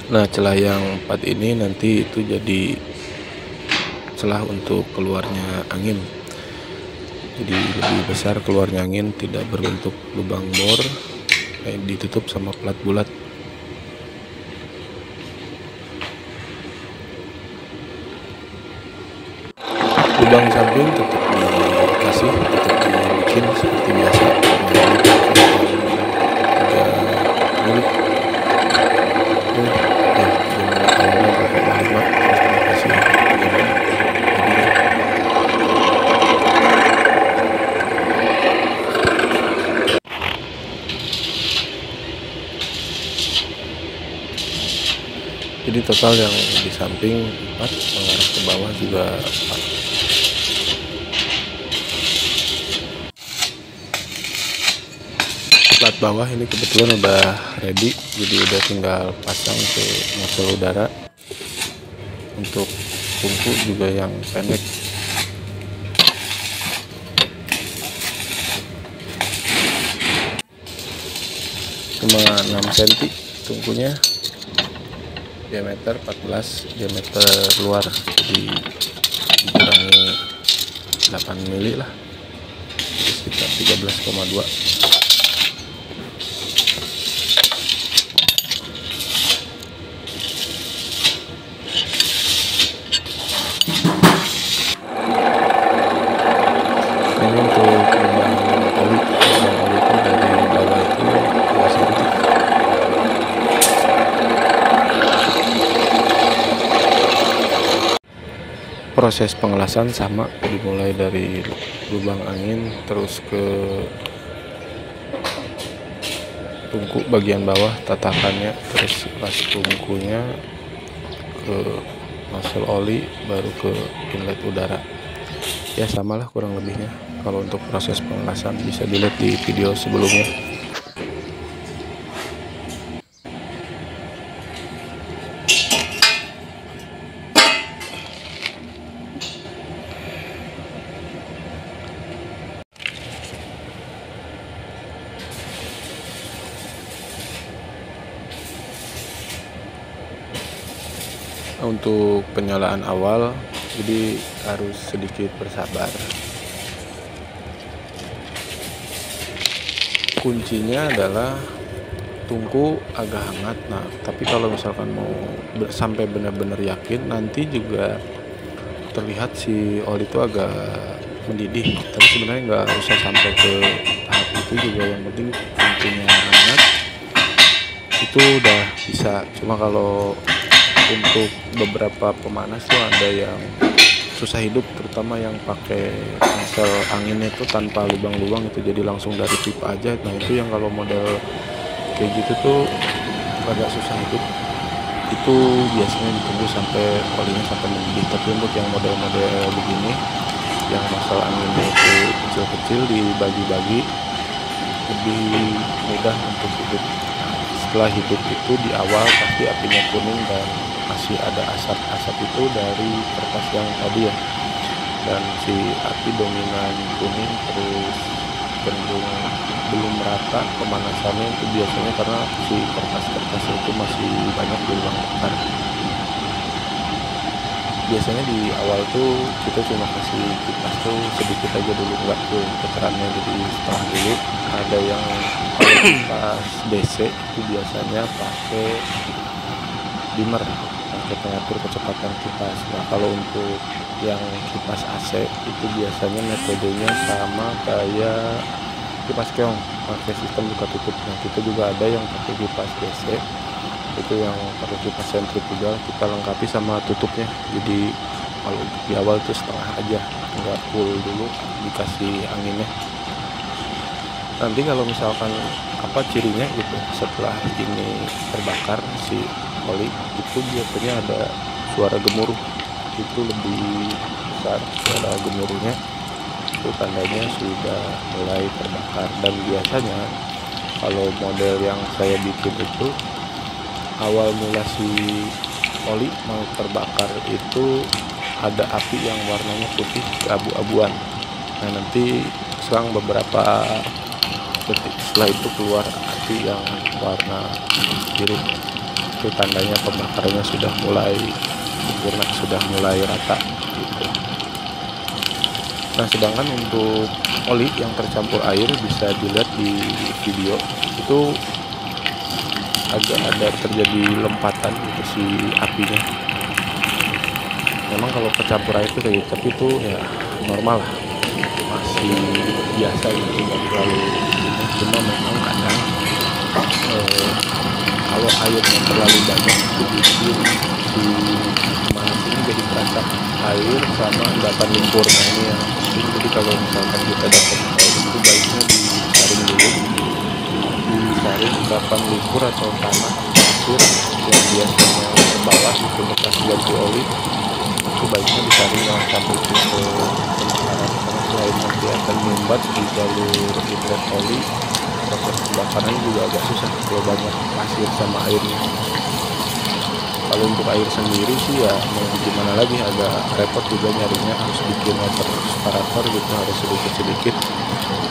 Nah, celah yang 4 ini nanti itu jadi celah untuk keluarnya angin. Jadi lebih besar keluarnya angin, tidak berbentuk lubang bor, ditutup sama plat bulat. Lubang samping tetap dikasih, tetap dibikin seperti biasa, jadi total yang di samping 4, mengarah ke bawah juga 4. Plat bawah ini kebetulan udah ready, jadi udah tinggal pasang ke nozzle udara. Untuk tungku juga yang pendek, cuma 6 cm tungkunya, diameter 14, diameter luar, jadi dikurangi 8 mili lah, sekitar 13,2. Ini untuk lubang oli itu dari bawah itu 2 cm. Proses pengelasan sama, dimulai dari lubang angin terus ke tungku bagian bawah tatakannya, terus pas tungkunya ke nozzle oli, baru ke inlet udara. Ya samalah kurang lebihnya. Kalau untuk proses pengelasan bisa dilihat di video sebelumnya. Untuk penyalaan awal, jadi harus sedikit bersabar. Kuncinya adalah tungku agak hangat. Nah, tapi kalau misalkan mau sampai benar-benar yakin, nanti juga terlihat si oli itu agak mendidih. Tapi sebenarnya nggak usah sampai ke tahap itu juga. Yang penting tungkunya hangat, itu udah bisa. Cuma kalau untuk beberapa pemanas tuh ada yang susah hidup, terutama yang pakai nozzle anginnya itu tanpa lubang-lubang, itu jadi langsung dari pipa aja. Nah, itu yang kalau model kayak gitu tuh agak susah hidup. Itu biasanya ditunggu sampai olinya sampai mendidih. Tapi untuk yang model-model begini, yang nozzle anginnya itu kecil-kecil, dibagi-bagi, lebih mudah untuk hidup. Setelah hidup itu di awal pasti apinya kuning dan masih ada asap-asap itu dari kertas yang tadi ya, dan si api dominan kuning, terus cenderung belum merata pemanasannya, itu biasanya karena si kertas-kertas itu masih banyak di ruang bakar. Biasanya di awal tuh kita cuma kasih kipas tuh sedikit aja dulu, nggak ke keterannya, jadi setengah dulu. Ada yang kalau kipas DC itu biasanya pakai dimmer, pakai pengatur kecepatan kipas. Nah, kalau untuk yang kipas AC itu biasanya metodenya sama kayak kipas keong, pakai sistem buka tutup. Nah, kita juga ada yang pakai kipas DC, itu yang pakai kipas sentrifugal, kita lengkapi sama tutupnya. Jadi kalau untuk di awal itu setengah aja, nggak full dulu dikasih anginnya. Nanti kalau misalkan apa cirinya gitu, setelah ini terbakar si oli itu biasanya ada suara gemuruh, itu lebih besar suara gemuruhnya, itu tandanya sudah mulai terbakar. Dan biasanya kalau model yang saya bikin itu, awal mula si oli mau terbakar itu ada api yang warnanya putih keabu-abuan. Nah, nanti selang beberapa detik setelah itu keluar api yang warna biru. itu tandanya pembakarannya sudah mulai sempurna, sudah mulai rata gitu. Nah, sedangkan untuk oli yang tercampur air bisa dilihat di video itu agak ada terjadi lempatan gitu si apinya. Memang kalau kecampur air itu kayak gitu, tapi itu ya normal lah, masih biasa gitu, nggak terlalu ini. Cuma memang kadang kalau airnya terlalu banyak itu bikin si pemanas ini jadi berasa air sama endapan lumpur. Nah, ini yang penting. Jadi kalau misalkan kita dapat air itu baiknya disaring dulu, disaring endapan lumpur atau tanah pasir yang biasanya ke bawah itu bekas ganti oli, itu baiknya disaring jangan sampai itu ke pembakaran, karena selain nanti akan menyumbat di jalur inlet oli, proses pembakarannya juga agak susah kalau banyak pasir sama airnya. Kalau untuk air sendiri sih ya mau gimana lagi, agak repot juga nyarinya, harus bikin water separator gitu, harus sedikit-sedikit.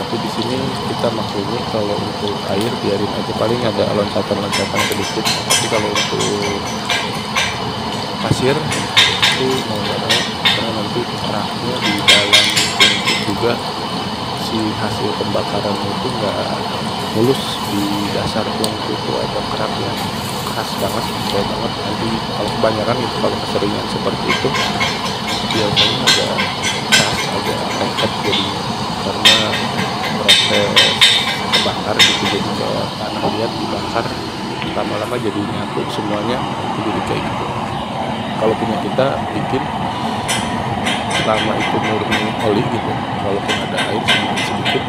Tapi di sini kita maklumi kalau untuk air biarin aja, paling ada loncatan-loncatan sedikit. Tapi kalau untuk pasir itu mau nggak mau, karena nanti keraknya di dalam tungku juga si hasil pembakaran itu nggak mulus di dasar tungku itu, ada kerak yang khas banget, tebal banget. Nanti kalau kebanyakan itu, kalau keseringan seperti itu biasanya agak keras, agak lengket jadi, karena proses kebakar gitu, jadi kayak tanah liat dibakar lama-lama jadi nyatu semuanya, itu jadi kayak gitu. Kalau punya kita bikin selama itu murni oli gitu, walaupun ada air sedikit-sedikit,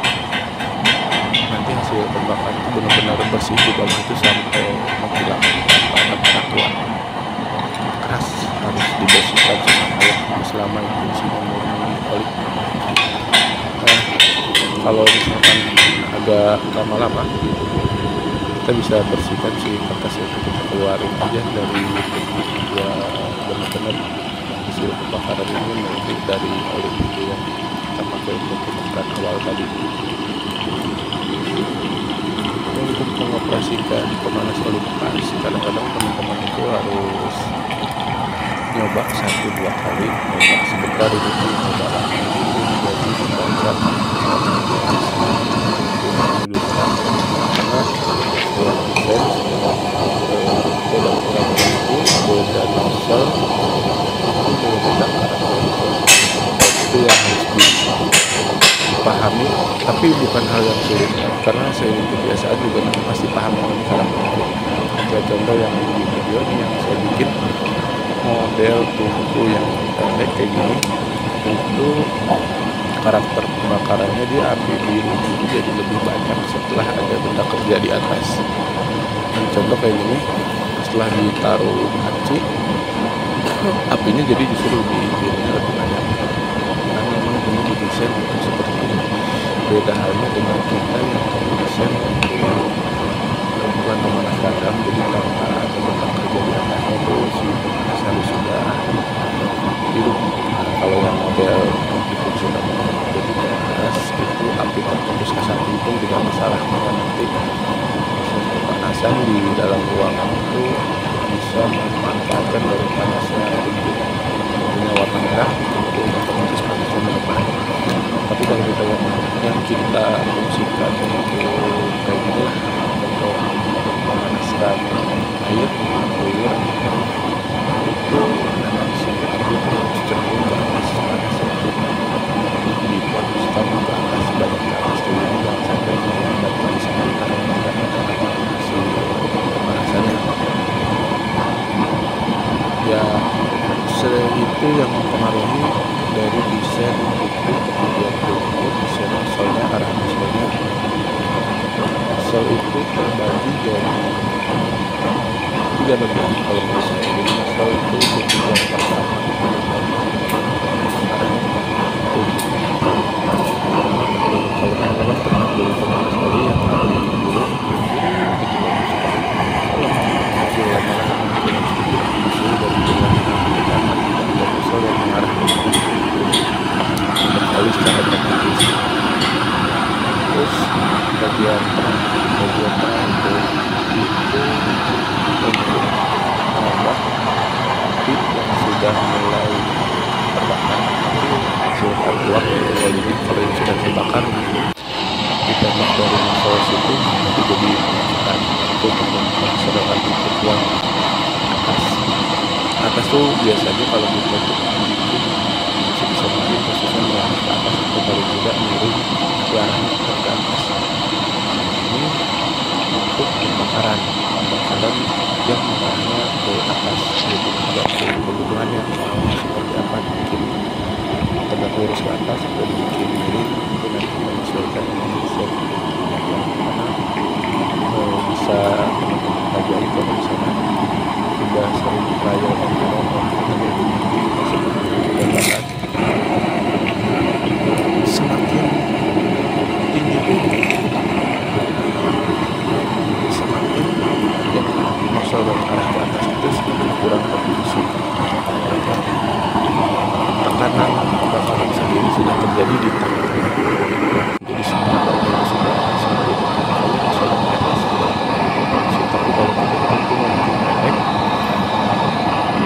nanti hasil pembakaran itu benar-benar bersih di bawah itu sampai menghilang tanpa ada kerakuan. Keras, harus dibersihkan sampai selama itu isinya murni oli. Nah, kalau misalkan agak lama-lama, kita bisa bersihkan si kertas itu, kita keluarin aja dari ya, benar-benar hasil pembakaran ini murni dari oli itu yang kita pakai untuk pembakaran awal tadi. Untuk mengoperasikan pemanas oli bekas, kadang-kadang teman-teman itu harus nyoba 1-2 kali, nyoba sebentar itu, nyoba lama itu, jadi membaca karena yang desain beda ukuran itu, beda nozzle itu, beda karakteristik, itu yang harus dipahami. Tapi bukan hal yang sulit, karena seiring kebiasaan juga nanti pasti paham dengan karakteristik. Kayak contoh yang di video ini yang saya bikin, model tungku yang pendek kayak gini, itu karakter pembakarannya dia api biru itu jadi lebih banyak setelah ada benda kerja di atas. Dan contoh kayak gini, setelah ditaruh panci, apinya jadi justru birunya lebih banyak. Nah, memang ini didesain untuk seperti ini. Beda halnya dengan kita yang desain untuk bukan pemanas padam, jadi tanpa ada benda kerja di atasnya itu si pemanas harus sudah hidup. Nah, kalau yang model difungsikan jadi pemanas itu api terfokus ke satu itu tidak masalah, karena nanti proses pemanasan di dalam ruangan itu bisa memanfaatkan dari panasnya tungku punya warna merah, itu otomatis panasnya menekan. Tapi kalau kita yang kita fungsikan untuk kayak gini lah, untuk memanaskan air itu si api itu harus cenderung ke atas panasnya, difokuskan ke atas, banyak ke atas dulu, jangan sampai melambat di sana karena tidak ada si pemanasannya. Ya, itu yang mempengaruhi dari desain itu, kemudian desain nozzle-nya, arah nozzle-nya. Nozzle itu terbagi jadi 3 bagian kalau menurut saya. Jadi nozzle itu untuk yang pertama itu arahnya itu. Kalau teman-teman pernah beli pemanas oli yang hari dulu, kalau hasil lama-lama mungkin harus disuruh dari jalan karena tidak ada nozzle yang mengarah ke oli secara otomatis. Terus bagian tengah itu untuk bagian atas. Atas tuh biasanya kalau kita tuh bikin bisa mungkin posisinya mengarah ke atas atau paling tidak miring ke arahnya ke atas. Ini untuk pembakaran yang mengarahnya ke atas, jadi tidak ke kebutuhannya seperti apa, bikin tegak lurus ke atas atau bikin miring, itu nanti menyesuaikan dengan desain yang bisa teman-teman pelajari kalau misalnya sudah sering trial and error gambaran. Semakin tinggi semakin yang nozzle yang arah ke atas itu semakin kurang kontribusi, tekanan pembakaran sendiri sudah terjadi di tangan, jadi semua bagian sudah semakin nozzle ke atas. Tapi kalau kita hitung makin pendek,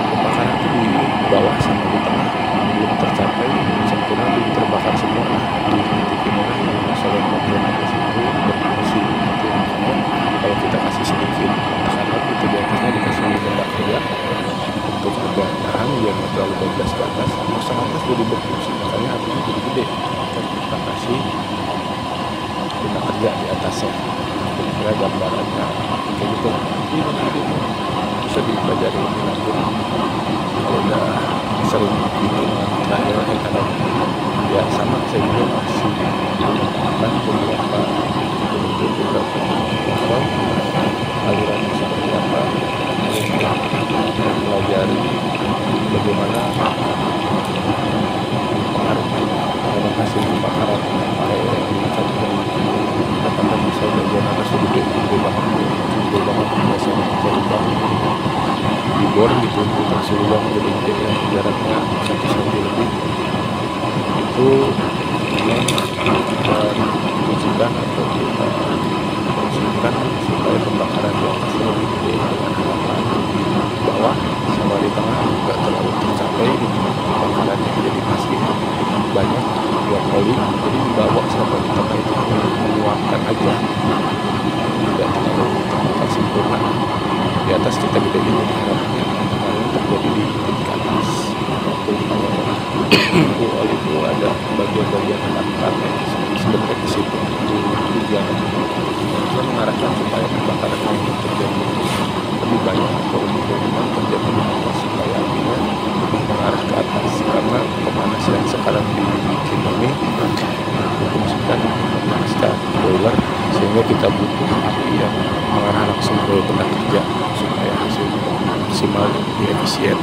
pembakaran itu di bawah sama di tengah belum tercapai sempurna, belum terbakar semua di titik inilah yang nozzle yang bagian atas itu berfungsi. Itu makanya kalau kita kasih sedikit tekanan itu di atasnya dikasih benda kerja untuk agak tahan biar nggak terlalu bablas ke atas, nozzle atas jadi berfungsi, makanya apinya jadi gede. Kita kasih benda kerja di atasnya, kira gambarannya kayak gitu. Ini bisa dipelajari lebih lanjut kalau udah sering bikin trial and error. Ya sama, saya juga masih menggunakan beberapa nozzle, alirannya seperti apa, pelajari bagaimana pengaruhnya terhadap hasil pembakaran. Kayak misalnya apakah bisa bagian atas gede banget, biasanya kita lubang di bor gitu, kita kasih lubang gede yang jaraknya 1 cm lebih, itu yang kita fungsikan atau kita fungsikan supaya pembakaran di atas lebih gede, dengan harapan di bawah sama di tengah nggak terlalu tercapai gitu pembakarannya, jadi masih banyak buat oli, jadi di bawah sama di tengah itu menguapkan aja, tidak terlalu terbakar sempurna. Di atas kita gedein, jadi harapannya kemarin terjadi di titik atas. Waktu itu oli itu ada bagian-bagian pekat sebenarnya di situ tujuan itu mengarahkan supaya pembakaran yang terjadi lebih banyak atau lebih dominan terjadi di atas, supaya apinya mengarah ke atas, karena pemanasan yang sekarang dibikin ini difungsikan memanaskan boiler, sehingga kita butuh api yang mengarah langsung ke benda kerja supaya hasilnya maksimal dan lebih efisien.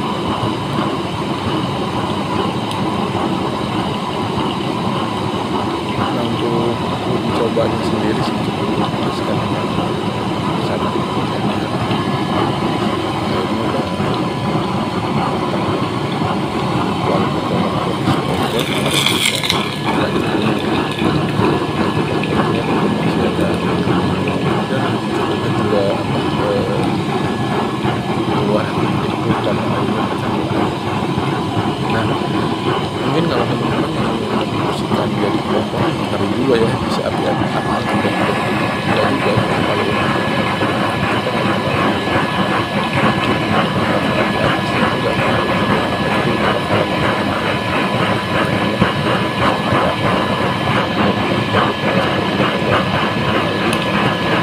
Nah, untuk uji cobanya sendiri sih cukup memuaskan sana. Nah, mungkin kalau teman-teman yang mempromosikan jadi kelompok, ngeri juga ya, bisa api-api apa juga kalau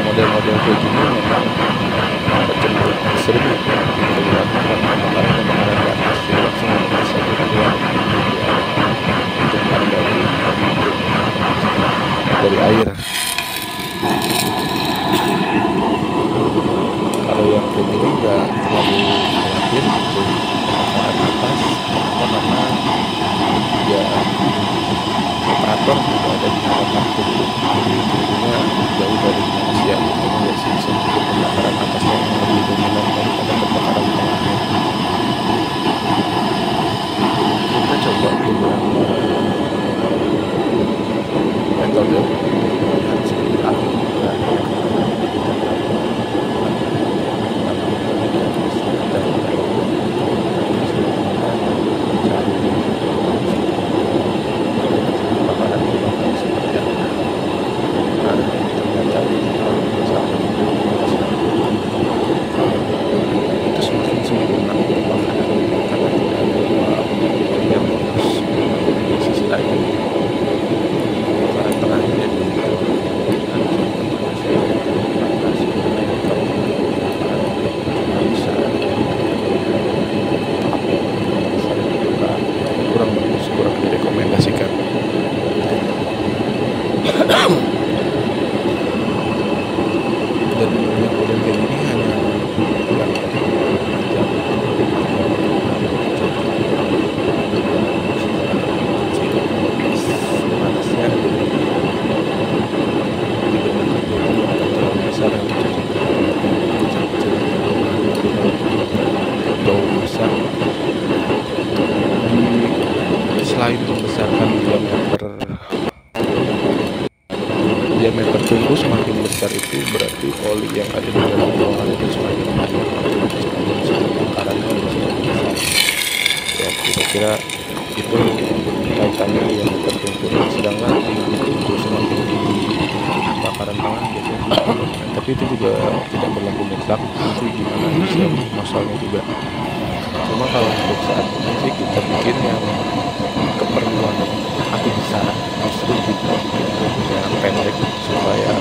model-model kayak gini memang cenderung sering terlihat pembakaran di atas, jadi langsung bisa keluar untuk dari air. Kalau yang kayak gini nggak terlalu khawatir untuk pembakaran atas, karena ya operator juga ada di hadapan publik, jadi tentunya jauh dari manusia, makanya ya sih bisa bikin pembakaran atasnya yang lebih dominan daripada pembakaran tengahnya. Kita coba beberapa metode melihat seperti api itu berarti oli yang ada di dalam ruangan itu semakin banyak atau semakin bakarannya semakin besar. Ya kira-kira itu kaitannya yang tertentu. Sedangkan itu semakin tinggi bakaran pangan biasanya tapi itu juga tidak berlaku mutlak, itu gimana usia masalahnya juga. Cuma kalau untuk saat ini sih kita bikin yang keperluan api besar, justru kita bikin yang pendek supaya